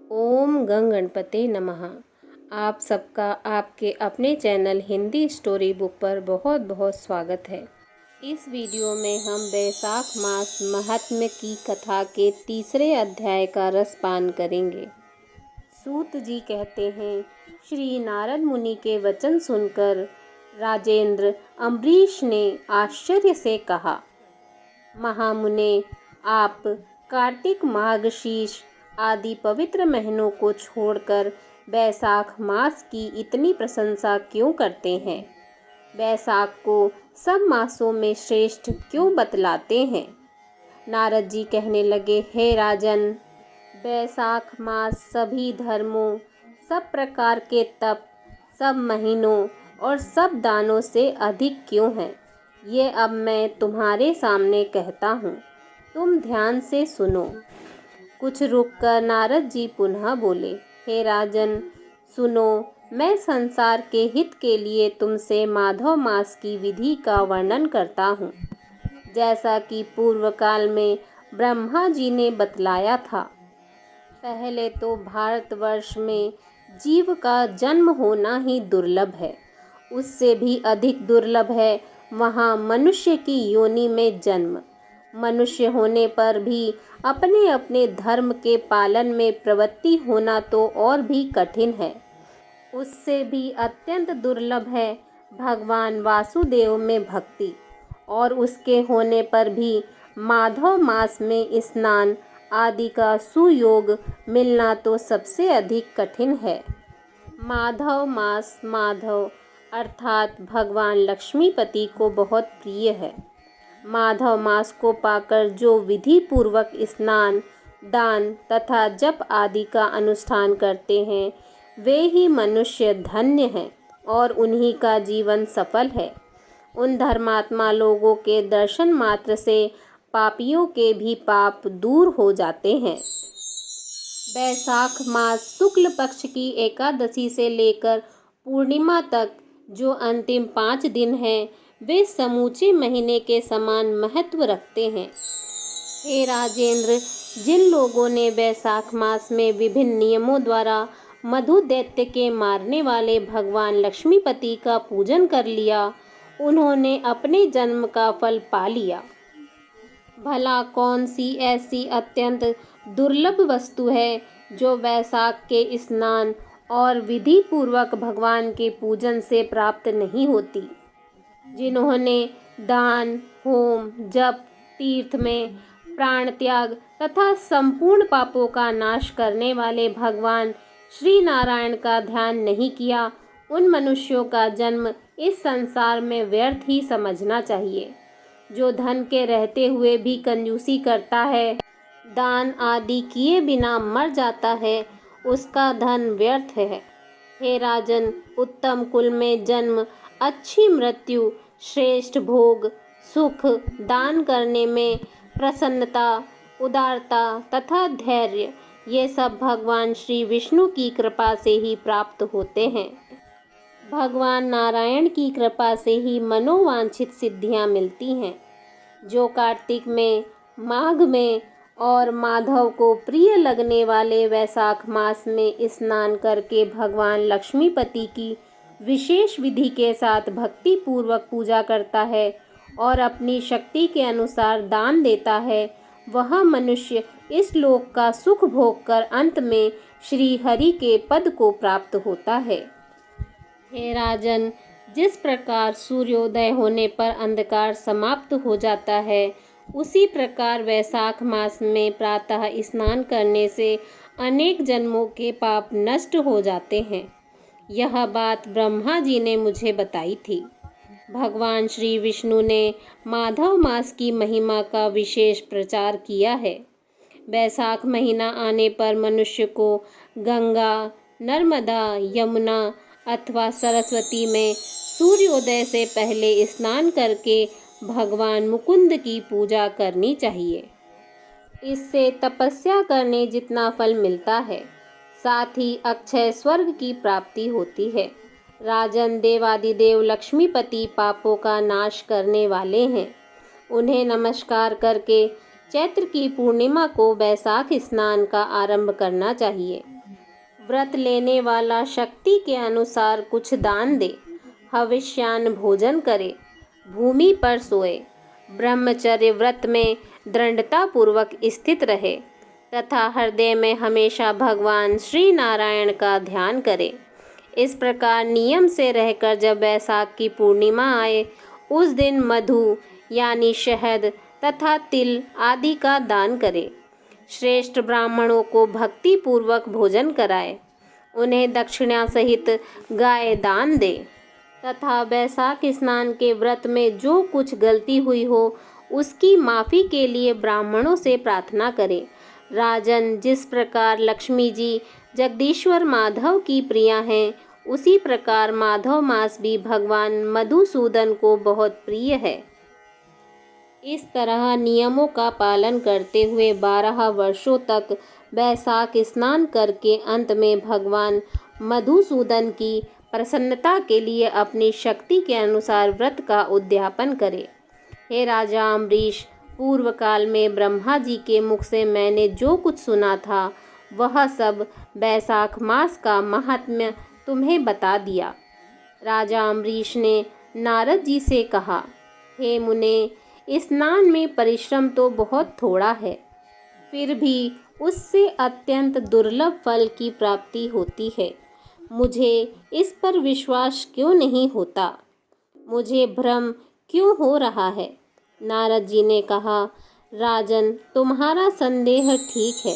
ओम गंग गणपते नमः। आप सबका आपके अपने चैनल हिंदी स्टोरी बुक पर बहुत बहुत स्वागत है। इस वीडियो में हम बैसाख मास महात्म्य की कथा के तीसरे अध्याय का रसपान करेंगे। सूत जी कहते हैं, श्री नारद मुनि के वचन सुनकर राजेंद्र अम्बरीश ने आश्चर्य से कहा, महामुने, आप कार्तिक मार्गशीर्ष आदि पवित्र महीनों को छोड़कर बैसाख मास की इतनी प्रशंसा क्यों करते हैं? बैसाख को सब मासों में श्रेष्ठ क्यों बतलाते हैं? नारद जी कहने लगे, हे राजन, बैसाख मास सभी धर्मों, सब प्रकार के तप, सब महीनों और सब दानों से अधिक क्यों है? ये अब मैं तुम्हारे सामने कहता हूँ, तुम ध्यान से सुनो। कुछ रुककर नारद जी पुनः बोले, हे राजन, सुनो, मैं संसार के हित के लिए तुमसे माधव मास की विधि का वर्णन करता हूँ। जैसा कि पूर्व काल में ब्रह्मा जी ने बतलाया था। पहले तो भारतवर्ष में जीव का जन्म होना ही दुर्लभ है। उससे भी अधिक दुर्लभ है वहाँ मनुष्य की योनि में जन्म। मनुष्य होने पर भी अपने अपने धर्म के पालन में प्रवृत्ति होना तो और भी कठिन है। उससे भी अत्यंत दुर्लभ है भगवान वासुदेव में भक्ति, और उसके होने पर भी माधव मास में स्नान आदि का सुयोग मिलना तो सबसे अधिक कठिन है। माधव मास, माधव अर्थात भगवान लक्ष्मीपति को बहुत प्रिय है। माधव मास को पाकर जो विधि पूर्वक स्नान, दान तथा जप आदि का अनुष्ठान करते हैं, वे ही मनुष्य धन्य हैं और उन्हीं का जीवन सफल है। उन धर्मात्मा लोगों के दर्शन मात्र से पापियों के भी पाप दूर हो जाते हैं। बैसाख मास शुक्ल पक्ष की एकादशी से लेकर पूर्णिमा तक जो अंतिम 5 दिन हैं, वे समूचे महीने के समान महत्व रखते हैं। हे राजेंद्र, जिन लोगों ने बैसाख मास में विभिन्न नियमों द्वारा मधु दैत्य के मारने वाले भगवान लक्ष्मीपति का पूजन कर लिया, उन्होंने अपने जन्म का फल पा लिया। भला कौन सी ऐसी अत्यंत दुर्लभ वस्तु है जो बैसाख के स्नान और विधि पूर्वक भगवान के पूजन से प्राप्त नहीं होती? जिन्होंने दान, होम, जप, तीर्थ में प्राण त्याग तथा संपूर्ण पापों का नाश करने वाले भगवान श्री नारायण का ध्यान नहीं किया, उन मनुष्यों का जन्म इस संसार में व्यर्थ ही समझना चाहिए। जो धन के रहते हुए भी कंजूसी करता है, दान आदि किए बिना मर जाता है, उसका धन व्यर्थ है। हे राजन, उत्तम कुल में जन्म, अच्छी मृत्यु, श्रेष्ठ भोग, सुख, दान करने में प्रसन्नता, उदारता तथा धैर्य, ये सब भगवान श्री विष्णु की कृपा से ही प्राप्त होते हैं। भगवान नारायण की कृपा से ही मनोवांछित सिद्धियां मिलती हैं। जो कार्तिक में, माघ में और माधव को प्रिय लगने वाले वैशाख मास में स्नान करके भगवान लक्ष्मीपति की विशेष विधि के साथ भक्ति पूर्वक पूजा करता है और अपनी शक्ति के अनुसार दान देता है, वह मनुष्य इस लोक का सुख भोग कर अंत में श्री हरि के पद को प्राप्त होता है। हे राजन, जिस प्रकार सूर्योदय होने पर अंधकार समाप्त हो जाता है, उसी प्रकार वैशाख मास में प्रातः स्नान करने से अनेक जन्मों के पाप नष्ट हो जाते हैं। यह बात ब्रह्मा जी ने मुझे बताई थी। भगवान श्री विष्णु ने माधव मास की महिमा का विशेष प्रचार किया है। बैसाख महीना आने पर मनुष्य को गंगा, नर्मदा, यमुना अथवा सरस्वती में सूर्योदय से पहले स्नान करके भगवान मुकुंद की पूजा करनी चाहिए। इससे तपस्या करने जितना फल मिलता है, साथ ही अक्षय स्वर्ग की प्राप्ति होती है। राजन, देवादिदेव लक्ष्मीपति पापों का नाश करने वाले हैं। उन्हें नमस्कार करके चैत्र की पूर्णिमा को बैसाख स्नान का आरंभ करना चाहिए। व्रत लेने वाला शक्ति के अनुसार कुछ दान दे, हविष्यान्न भोजन करे, भूमि पर सोए, ब्रह्मचर्य व्रत में दृढ़ता पूर्वक स्थित रहे तथा हृदय में हमेशा भगवान श्री नारायण का ध्यान करे। इस प्रकार नियम से रहकर जब बैसाख की पूर्णिमा आए उस दिन मधु यानी शहद तथा तिल आदि का दान करे। श्रेष्ठ ब्राह्मणों को भक्ति पूर्वक भोजन कराए, उन्हें दक्षिणा सहित गाय दान दे तथा बैसाख स्नान के व्रत में जो कुछ गलती हुई हो उसकी माफ़ी के लिए ब्राह्मणों से प्रार्थना करे। राजन, जिस प्रकार लक्ष्मी जी जगदीश्वर माधव की प्रिया हैं, उसी प्रकार माधव मास भी भगवान मधुसूदन को बहुत प्रिय है। इस तरह नियमों का पालन करते हुए 12 वर्षों तक बैसाख स्नान करके अंत में भगवान मधुसूदन की प्रसन्नता के लिए अपनी शक्ति के अनुसार व्रत का उद्यापन करे। हे राजा अम्बरीश, पूर्व काल में ब्रह्मा जी के मुख से मैंने जो कुछ सुना था वह सब बैसाख मास का महात्म्य तुम्हें बता दिया। राजा अम्बरीश ने नारद जी से कहा, हे मुने, स्नान में परिश्रम तो बहुत थोड़ा है, फिर भी उससे अत्यंत दुर्लभ फल की प्राप्ति होती है। मुझे इस पर विश्वास क्यों नहीं होता? मुझे भ्रम क्यों हो रहा है? नारद जी ने कहा, राजन, तुम्हारा संदेह ठीक है।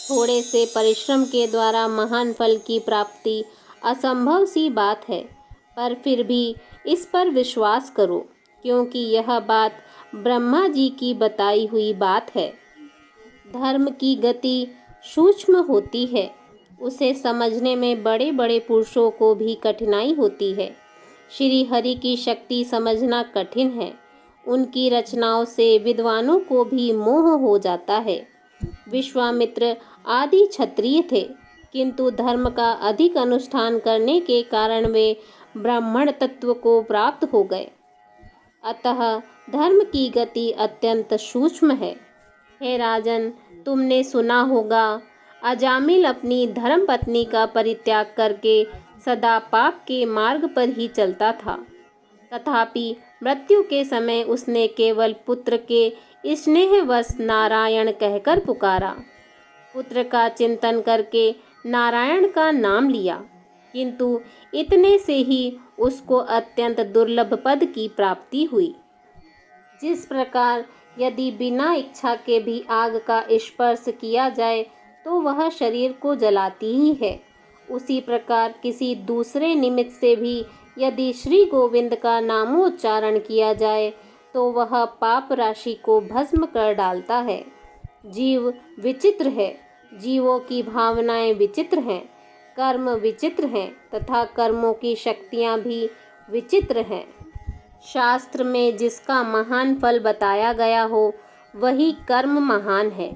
थोड़े से परिश्रम के द्वारा महान फल की प्राप्ति असंभव सी बात है, पर फिर भी इस पर विश्वास करो, क्योंकि यह बात ब्रह्मा जी की बताई हुई बात है। धर्म की गति सूक्ष्म होती है, उसे समझने में बड़े बड़े पुरुषों को भी कठिनाई होती है। श्री हरि की शक्ति समझना कठिन है, उनकी रचनाओं से विद्वानों को भी मोह हो जाता है। विश्वामित्र आदि क्षत्रिय थे, किंतु धर्म का अधिक अनुष्ठान करने के कारण वे ब्राह्मण तत्व को प्राप्त हो गए। अतः धर्म की गति अत्यंत सूक्ष्म है। हे राजन, तुमने सुना होगा, अजामिल अपनी धर्मपत्नी का परित्याग करके सदा पाप के मार्ग पर ही चलता था। तथापि मृत्यु के समय उसने केवल पुत्र के स्नेहवश नारायण कहकर पुकारा। पुत्र का चिंतन करके नारायण का नाम लिया, किंतु इतने से ही उसको अत्यंत दुर्लभ पद की प्राप्ति हुई। जिस प्रकार यदि बिना इच्छा के भी आग का स्पर्श किया जाए तो वह शरीर को जलाती ही है, उसी प्रकार किसी दूसरे निमित्त से भी यदि श्री गोविंद का नामोच्चारण किया जाए तो वह पाप राशि को भस्म कर डालता है। जीव विचित्र है, जीवों की भावनाएं विचित्र हैं, कर्म विचित्र हैं तथा कर्मों की शक्तियां भी विचित्र हैं। शास्त्र में जिसका महान फल बताया गया हो वही कर्म महान है,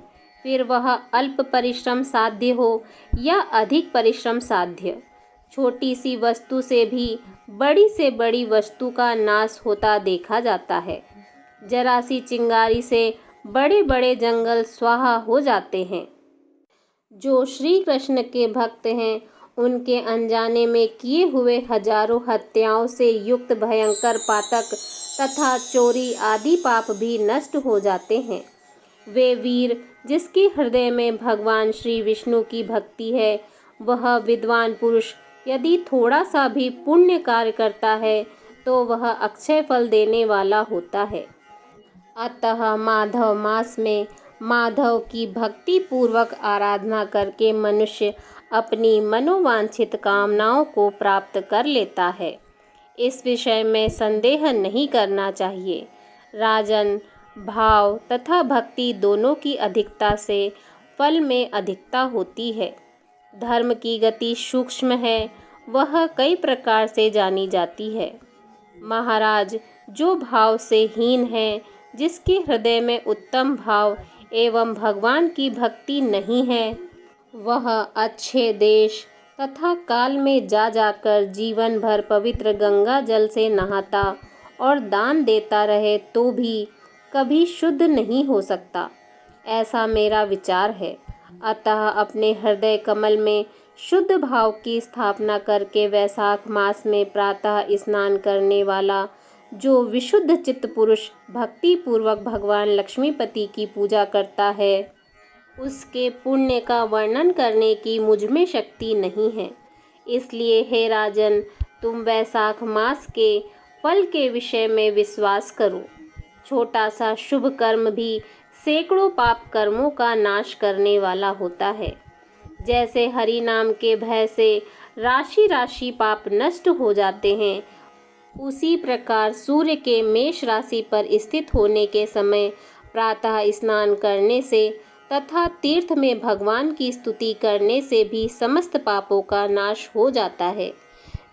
फिर वह अल्प परिश्रम साध्य हो या अधिक परिश्रम साध्य। छोटी सी वस्तु से भी बड़ी से बड़ी वस्तु का नाश होता देखा जाता है। जरा सी चिंगारी से बड़े बड़े जंगल स्वाहा हो जाते हैं। जो श्री कृष्ण के भक्त हैं उनके अनजाने में किए हुए हजारों हत्याओं से युक्त भयंकर पातक तथा चोरी आदि पाप भी नष्ट हो जाते हैं। वे वीर जिसके हृदय में भगवान श्री विष्णु की भक्ति है, वह विद्वान पुरुष यदि थोड़ा सा भी पुण्य कार्य करता है तो वह अक्षय फल देने वाला होता है। अतः माधव मास में माधव की भक्ति पूर्वक आराधना करके मनुष्य अपनी मनोवांछित कामनाओं को प्राप्त कर लेता है। इस विषय में संदेह नहीं करना चाहिए। राजन, भाव तथा भक्ति दोनों की अधिकता से फल में अधिकता होती है। धर्म की गति सूक्ष्म है, वह कई प्रकार से जानी जाती है। महाराज, जो भाव से हीन है, जिसके हृदय में उत्तम भाव एवं भगवान की भक्ति नहीं है, वह अच्छे देश तथा काल में जा जाकर जीवन भर पवित्र गंगा जल से नहाता और दान देता रहे तो भी कभी शुद्ध नहीं हो सकता, ऐसा मेरा विचार है। अतः अपने हृदय कमल में शुद्ध भाव की स्थापना करके वैशाख मास में प्रातः स्नान करने वाला जो विशुद्ध चित्त पुरुष भक्ति पूर्वक भगवान लक्ष्मीपति की पूजा करता है, उसके पुण्य का वर्णन करने की मुझ में शक्ति नहीं है। इसलिए हे राजन, तुम वैशाख मास के फल के विषय में विश्वास करो। छोटा सा शुभ कर्म भी सैकड़ों पाप कर्मों का नाश करने वाला होता है। जैसे हरि नाम के भय से राशि राशि पाप नष्ट हो जाते हैं, उसी प्रकार सूर्य के मेष राशि पर स्थित होने के समय प्रातः स्नान करने से तथा तीर्थ में भगवान की स्तुति करने से भी समस्त पापों का नाश हो जाता है।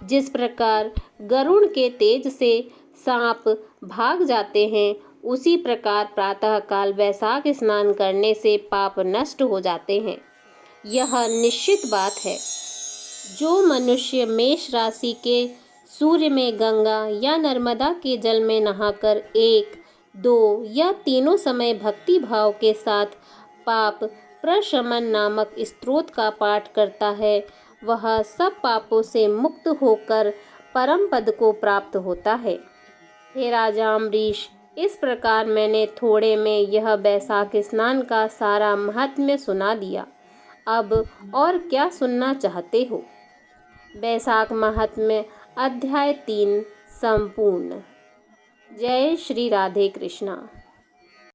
जिस प्रकार गरुड़ के तेज से सांप भाग जाते हैं, उसी प्रकार प्रातः काल वैशाख स्नान करने से पाप नष्ट हो जाते हैं। यह निश्चित बात है। जो मनुष्य मेष राशि के सूर्य में गंगा या नर्मदा के जल में नहाकर 1, 2 या तीनों समय भक्ति भाव के साथ पाप प्रशमन नामक स्तोत्र का पाठ करता है, वह सब पापों से मुक्त होकर परम पद को प्राप्त होता है। हे राजा अम्बरीश, इस प्रकार मैंने थोड़े में यह वैशाख स्नान का सारा महात्म्य सुना दिया। अब और क्या सुनना चाहते हो? वैशाख महात्म्य अध्याय 3 संपूर्ण। जय श्री राधे कृष्णा।